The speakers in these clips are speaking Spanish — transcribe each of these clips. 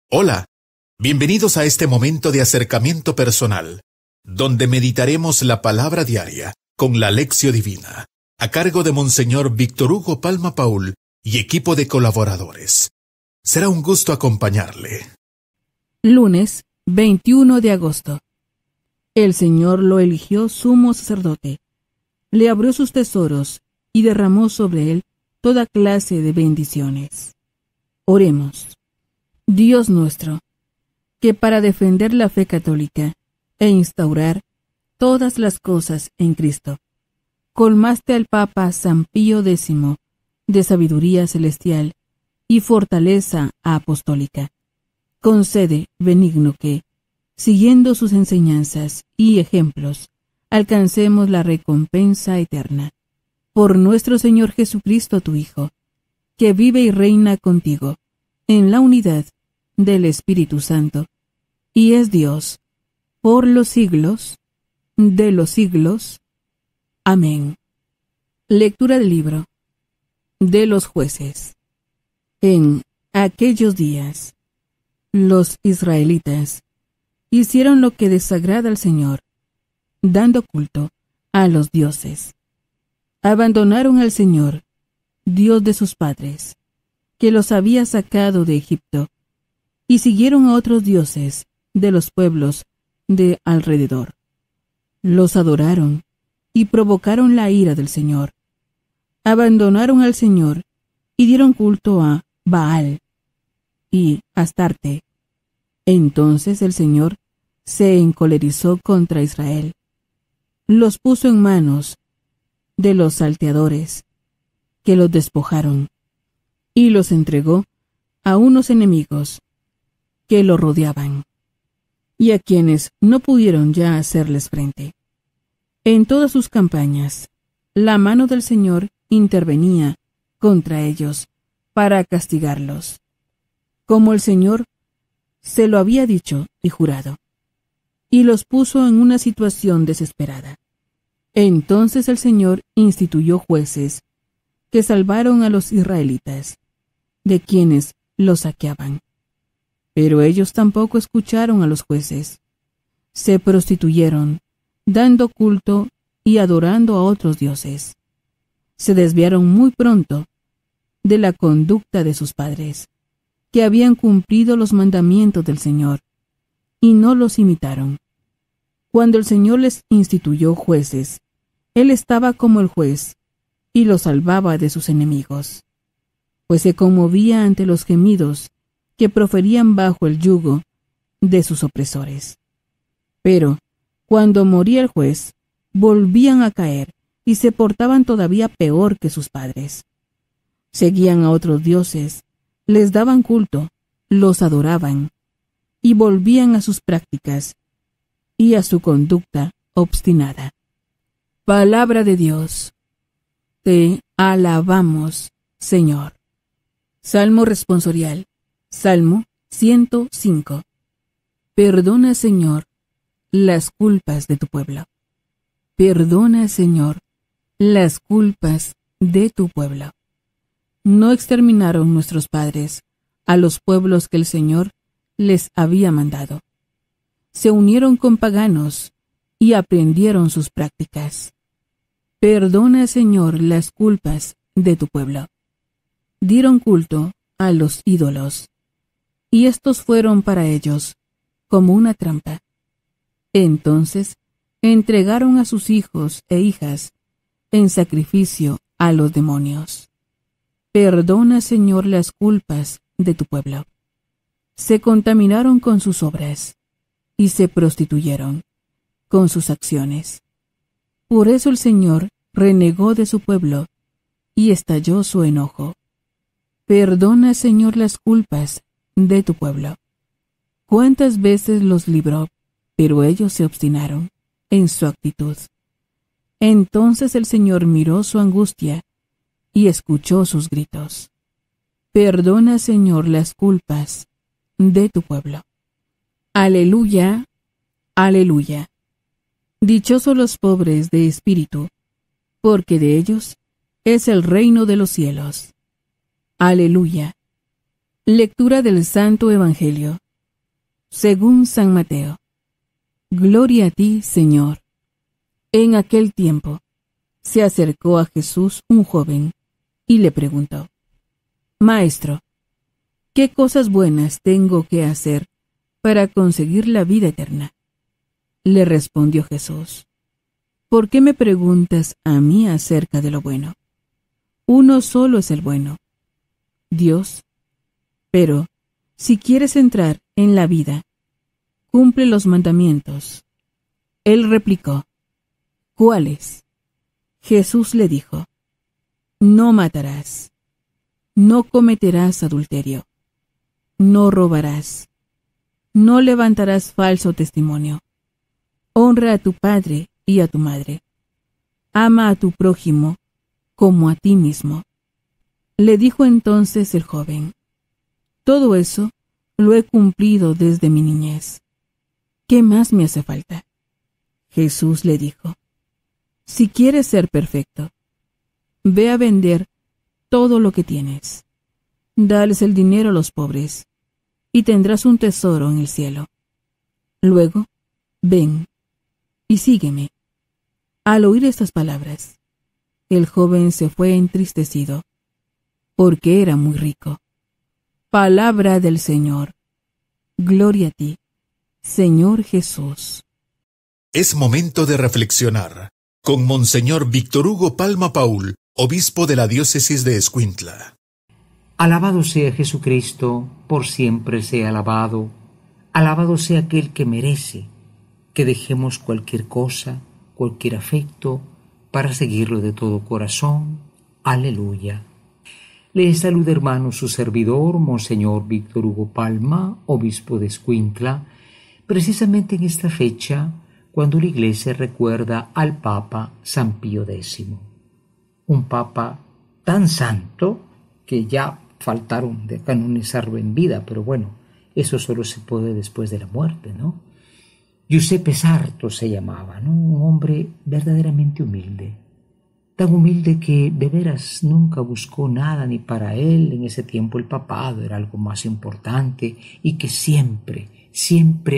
Hola, bienvenidos a este momento de acercamiento personal, donde meditaremos la palabra diaria con la Lección Divina, a cargo de Monseñor Víctor Hugo Palma Paul y equipo de colaboradores. Será un gusto acompañarle. Lunes 21 de agosto. El Señor lo eligió sumo sacerdote, le abrió sus tesoros y derramó sobre él toda clase de bendiciones. Oremos. Dios nuestro, que para defender la fe católica e instaurar todas las cosas en Cristo, colmaste al Papa San Pío X de sabiduría celestial y fortaleza apostólica. Concede, benigno, que, siguiendo sus enseñanzas y ejemplos, alcancemos la recompensa eterna. Por nuestro Señor Jesucristo, tu Hijo, que vive y reina contigo, en la unidad del Espíritu Santo, y es Dios, por los siglos de los siglos. Amén. Lectura del libro de los Jueces. En aquellos días, los israelitas hicieron lo que desagrada al Señor, dando culto a los dioses. Abandonaron al Señor, Dios de sus padres, que los había sacado de Egipto, y siguieron a otros dioses de los pueblos de alrededor. Los adoraron y provocaron la ira del Señor. Abandonaron al Señor y dieron culto a Baal y Astarte. Entonces el Señor se encolerizó contra Israel. Los puso en manos de los salteadores, que los despojaron, y los entregó a unos enemigos que lo rodeaban, y a quienes no pudieron ya hacerles frente. En todas sus campañas, la mano del Señor intervenía contra ellos para castigarlos, como el Señor se lo había dicho y jurado, y los puso en una situación desesperada. Entonces el Señor instituyó jueces que salvaron a los israelitas, de quienes los saqueaban. Pero ellos tampoco escucharon a los jueces. Se prostituyeron, dando culto y adorando a otros dioses. Se desviaron muy pronto de la conducta de sus padres, que habían cumplido los mandamientos del Señor, y no los imitaron. Cuando el Señor les instituyó jueces, Él estaba como el juez, y los salvaba de sus enemigos, pues se conmovía ante los gemidos que proferían bajo el yugo de sus opresores. Pero, cuando moría el juez, volvían a caer y se portaban todavía peor que sus padres. Seguían a otros dioses, les daban culto, los adoraban, y volvían a sus prácticas y a su conducta obstinada. Palabra de Dios. Te alabamos, Señor. Salmo responsorial. Salmo 105. Perdona, Señor, las culpas de tu pueblo. Perdona, Señor, las culpas de tu pueblo. No exterminaron nuestros padres a los pueblos que el Señor les había mandado. Se unieron con paganos y aprendieron sus prácticas. Perdona, Señor, las culpas de tu pueblo. Dieron culto a los ídolos, y estos fueron para ellos como una trampa. Entonces entregaron a sus hijos e hijas en sacrificio a los demonios. Perdona, Señor, las culpas de tu pueblo. Se contaminaron con sus obras y se prostituyeron con sus acciones. Por eso el Señor renegó de su pueblo y estalló su enojo. Perdona, Señor, las culpas de tu pueblo. ¿Cuántas veces los libró? Pero ellos se obstinaron en su actitud. Entonces el Señor miró su angustia y escuchó sus gritos. Perdona, Señor, las culpas de tu pueblo. Aleluya, aleluya. Dichosos los pobres de espíritu, porque de ellos es el reino de los cielos. Aleluya. Lectura del Santo Evangelio según San Mateo. Gloria a ti, Señor. En aquel tiempo se acercó a Jesús un joven y le preguntó: Maestro, ¿qué cosas buenas tengo que hacer para conseguir la vida eterna? Le respondió Jesús: ¿Por qué me preguntas a mí acerca de lo bueno? Uno solo es el bueno, Dios. Pero, si quieres entrar en la vida, cumple los mandamientos. Él replicó: ¿Cuáles? Jesús le dijo: No matarás, no cometerás adulterio, no robarás, no levantarás falso testimonio, honra a tu padre y a tu madre, ama a tu prójimo como a ti mismo. Le dijo entonces el joven: Todo eso lo he cumplido desde mi niñez. ¿Qué más me hace falta? Jesús le dijo: Si quieres ser perfecto, ve a vender todo lo que tienes. Dales el dinero a los pobres, y tendrás un tesoro en el cielo. Luego, ven y sígueme. Al oír estas palabras, el joven se fue entristecido, porque era muy rico. Palabra del Señor. Gloria a ti, Señor Jesús. Es momento de reflexionar con Monseñor Víctor Hugo Palma Paul, obispo de la diócesis de Escuintla. Alabado sea Jesucristo, por siempre sea alabado. Alabado sea aquel que merece que dejemos cualquier cosa, cualquier afecto, para seguirlo de todo corazón. Aleluya. Le saluda, hermano, su servidor, Monseñor Víctor Hugo Palma, obispo de Escuintla, precisamente en esta fecha, cuando la Iglesia recuerda al Papa San Pío X. Un Papa tan santo que ya faltaron de canonizarlo en vida, pero bueno, eso solo se puede después de la muerte, ¿no? Giuseppe Sarto se llamaba, ¿no? Un hombre verdaderamente humilde, tan humilde que de veras nunca buscó nada ni para él. En ese tiempo el papado era algo más importante, y que siempre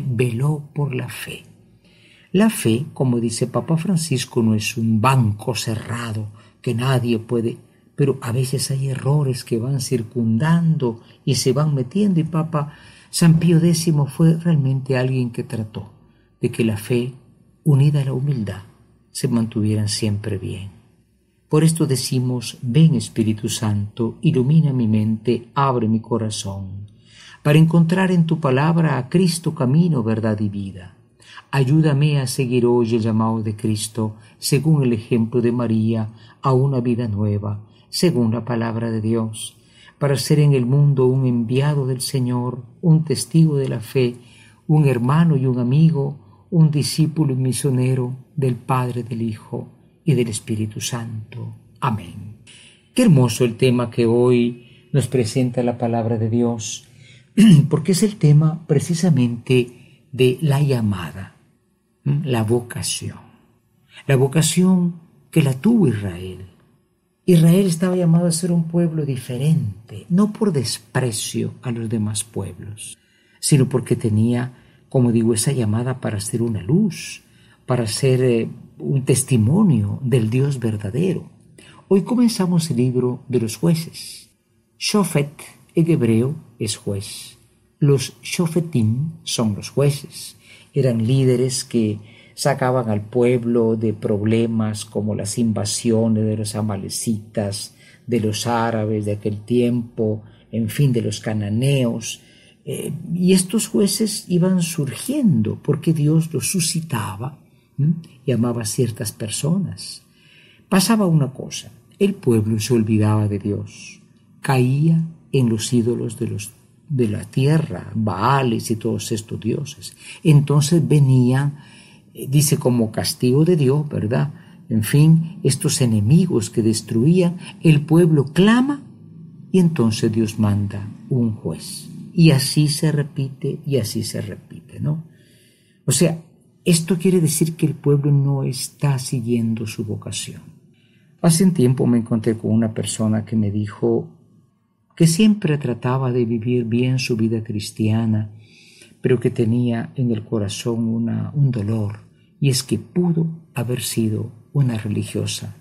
veló por la fe. La fe, como dice Papa Francisco, no es un banco cerrado que nadie puede, pero a veces hay errores que van circundando y se van metiendo, y Papa San Pío X fue realmente alguien que trató de que la fe, unida a la humildad, se mantuvieran siempre bien. Por esto decimos: ven Espíritu Santo, ilumina mi mente, abre mi corazón, para encontrar en tu palabra a Cristo, camino, verdad y vida. Ayúdame a seguir hoy el llamado de Cristo, según el ejemplo de María, a una vida nueva, según la palabra de Dios, para ser en el mundo un enviado del Señor, un testigo de la fe, un hermano y un amigo, un discípulo y misionero del Padre, del Hijo y del Espíritu Santo. Amén. Qué hermoso el tema que hoy nos presenta la palabra de Dios, porque es el tema precisamente de la llamada, la vocación. La vocación que la tuvo Israel. Israel estaba llamado a ser un pueblo diferente, no por desprecio a los demás pueblos, sino porque tenía, como digo, esa llamada para ser una luz, para ser un testimonio del Dios verdadero. Hoy comenzamos el libro de los jueces. Shofet en hebreo es juez. Los shofetim son los jueces. Eran líderes que sacaban al pueblo de problemas como las invasiones de los amalecitas, de los árabes de aquel tiempo, en fin, de los cananeos. Y estos jueces iban surgiendo porque Dios los suscitaba, llamaba a ciertas personas. Pasaba una cosa: el pueblo se olvidaba de Dios, caía en los ídolos de la tierra, Baales y todos estos dioses. Entonces venían, dice, como castigo de Dios, ¿verdad? En fin, estos enemigos que destruían, el pueblo clama y entonces Dios manda un juez. Y así se repite y así se repite, ¿no? O sea, esto quiere decir que el pueblo no está siguiendo su vocación. Hace un tiempo me encontré con una persona que me dijo: que siempre trataba de vivir bien su vida cristiana, pero que tenía en el corazón un dolor, y es que pudo haber sido una religiosa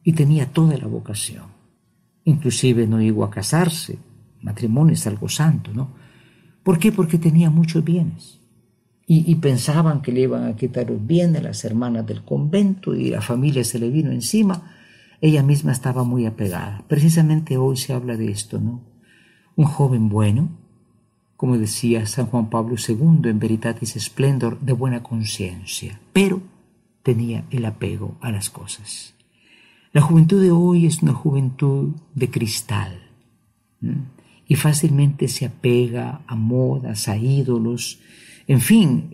y tenía toda la vocación. Inclusive no llegó a casarse, matrimonio es algo santo, ¿no? ¿Por qué? Porque tenía muchos bienes. Y pensaban que le iban a quitar los bienes a las hermanas del convento y la familia se le vino encima. Ella misma estaba muy apegada. Precisamente hoy se habla de esto, ¿no? Un joven bueno, como decía San Juan Pablo II en Veritatis Splendor, de buena conciencia, pero tenía el apego a las cosas. La juventud de hoy es una juventud de cristal, y fácilmente se apega a modas, a ídolos. En fin,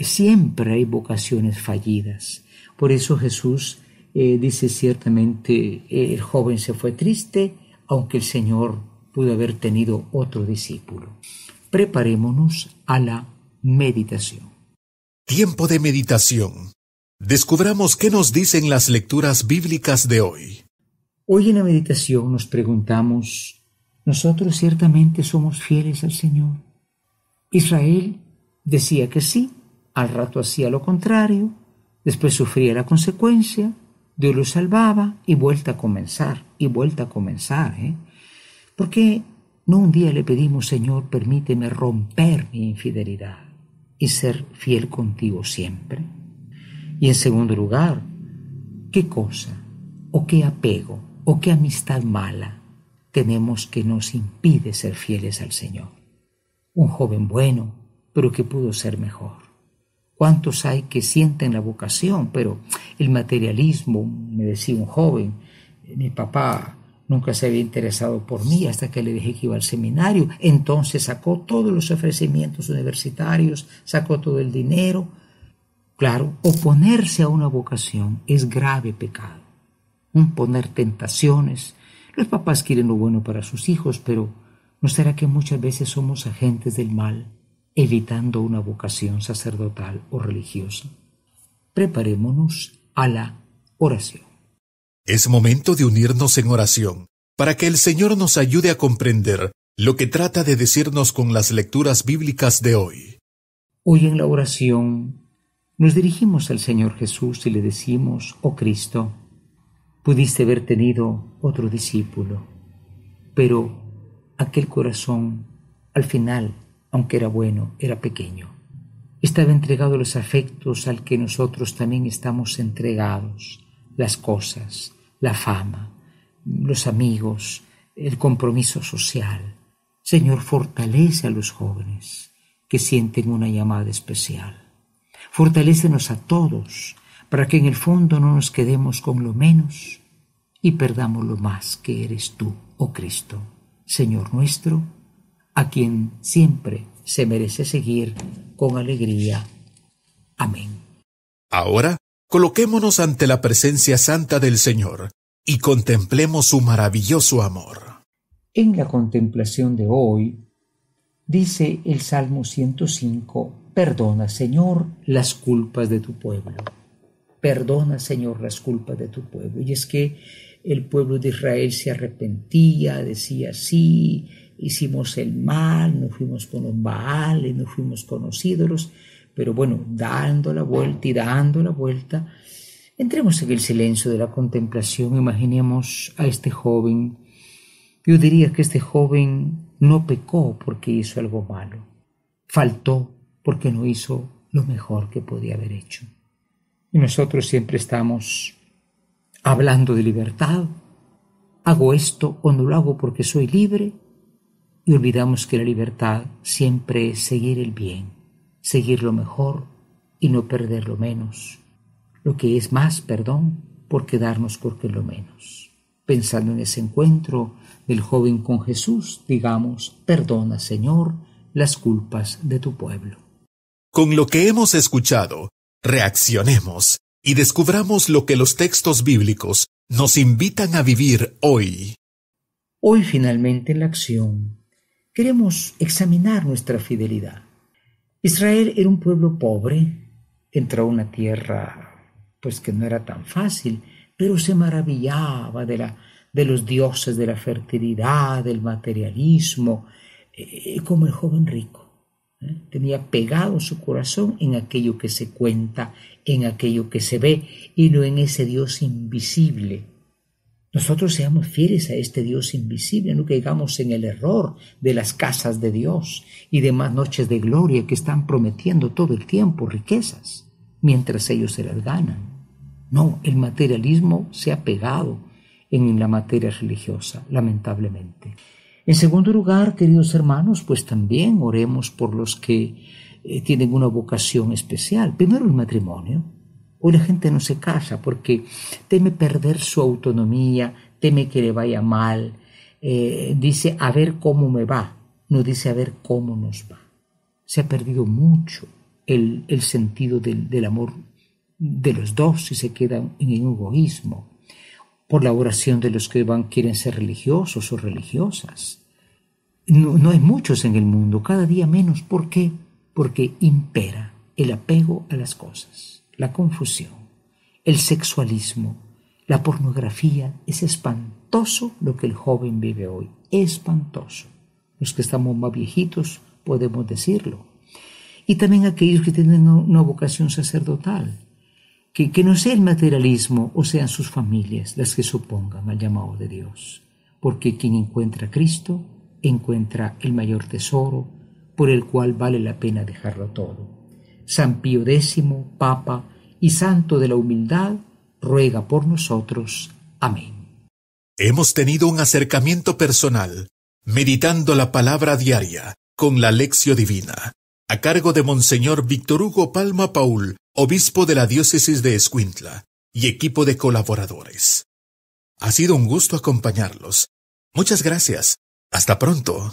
siempre hay vocaciones fallidas. Por eso Jesús dice ciertamente, el joven se fue triste, aunque el Señor pudo haber tenido otro discípulo. Preparémonos a la meditación. Tiempo de meditación. Descubramos qué nos dicen las lecturas bíblicas de hoy. Hoy en la meditación nos preguntamos, ¿nosotros ciertamente somos fieles al Señor? Israel decía que sí, al rato hacía lo contrario, después sufría la consecuencia, Dios lo salvaba y vuelta a comenzar, ¿Por qué no un día le pedimos, Señor, permíteme romper mi infidelidad y ser fiel contigo siempre? Y en segundo lugar, ¿qué cosa o qué apego o qué amistad mala tenemos que nos impide ser fieles al Señor? Un joven bueno, pero que pudo ser mejor. ¿Cuántos hay que sienten la vocación, pero el materialismo? Me decía un joven, mi papá nunca se había interesado por mí hasta que le dije que iba al seminario. Entonces sacó todos los ofrecimientos universitarios, sacó todo el dinero. Claro, oponerse a una vocación es grave pecado. Poner tentaciones. Los papás quieren lo bueno para sus hijos, pero ¿no será que muchas veces somos agentes del mal, evitando una vocación sacerdotal o religiosa? Preparémonos a la oración. Es momento de unirnos en oración para que el Señor nos ayude a comprender lo que trata de decirnos con las lecturas bíblicas de hoy. Hoy en la oración nos dirigimos al Señor Jesús y le decimos, oh Cristo, pudiste haber tenido otro discípulo, pero aquel corazón, al final, aunque era bueno, era pequeño. Estaba entregado a los afectos al que nosotros también estamos entregados, las cosas, la fama, los amigos, el compromiso social. Señor, fortalece a los jóvenes que sienten una llamada especial. Fortalécenos a todos para que en el fondo no nos quedemos con lo menos y perdamos lo más que eres tú, oh Cristo, Señor nuestro, a quien siempre se merece seguir con alegría. Amén. Ahora, coloquémonos ante la presencia santa del Señor y contemplemos su maravilloso amor. En la contemplación de hoy, dice el Salmo 105, perdona, Señor, las culpas de tu pueblo. Perdona, Señor, las culpas de tu pueblo. Y es que el pueblo de Israel se arrepentía, decía, sí, hicimos el mal, nos fuimos con los Baales, nos fuimos con los ídolos, pero bueno, dando la vuelta, entremos en el silencio de la contemplación, imaginemos a este joven. Yo diría que este joven no pecó porque hizo algo malo, faltó porque no hizo lo mejor que podía haber hecho. Y nosotros siempre estamos hablando de libertad, hago esto o no lo hago porque soy libre, y olvidamos que la libertad siempre es seguir el bien, seguir lo mejor y no perder lo menos. Lo que es más, por quedarnos porque es lo menos. Pensando en ese encuentro del joven con Jesús, digamos, perdona, Señor, las culpas de tu pueblo. Con lo que hemos escuchado, reaccionemos y descubramos lo que los textos bíblicos nos invitan a vivir hoy. Hoy finalmente en la acción queremos examinar nuestra fidelidad. Israel era un pueblo pobre, entró a una tierra pues que no era tan fácil, pero se maravillaba de de los dioses de la fertilidad, del materialismo, como el joven rico. Tenía pegado su corazón en aquello que se cuenta, en aquello que se ve, y no en ese Dios invisible. Nosotros seamos fieles a este Dios invisible, no caigamos en el error de las casas de Dios y demás noches de gloria que están prometiendo todo el tiempo riquezas, mientras ellos se las ganan. No, el materialismo se ha pegado en la materia religiosa, lamentablemente. En segundo lugar, queridos hermanos, pues también oremos por los que tienen una vocación especial. Primero, el matrimonio. Hoy la gente no se casa porque teme perder su autonomía, teme que le vaya mal. Dice, a ver cómo me va, no dice a ver cómo nos va. Se ha perdido mucho el sentido del amor de los dos y se quedan en el egoísmo. Por la oración de los que quieren ser religiosos o religiosas. No hay muchos en el mundo, cada día menos. ¿Por qué? Porque impera el apego a las cosas, la confusión, el sexualismo, la pornografía. Es espantoso lo que el joven vive hoy, espantoso. Los que estamos más viejitos podemos decirlo. Y también aquellos que tienen una vocación sacerdotal, que no sea el materialismo o sean sus familias las que se opongan al llamado de Dios, porque quien encuentra a Cristo encuentra el mayor tesoro por el cual vale la pena dejarlo todo. San Pío X, Papa y Santo de la Humildad, ruega por nosotros. Amén. Hemos tenido un acercamiento personal, meditando la palabra diaria con la Lección Divina, a cargo de Monseñor Víctor Hugo Palma Paul, obispo de la diócesis de Escuintla, y equipo de colaboradores. Ha sido un gusto acompañarlos. Muchas gracias. Hasta pronto.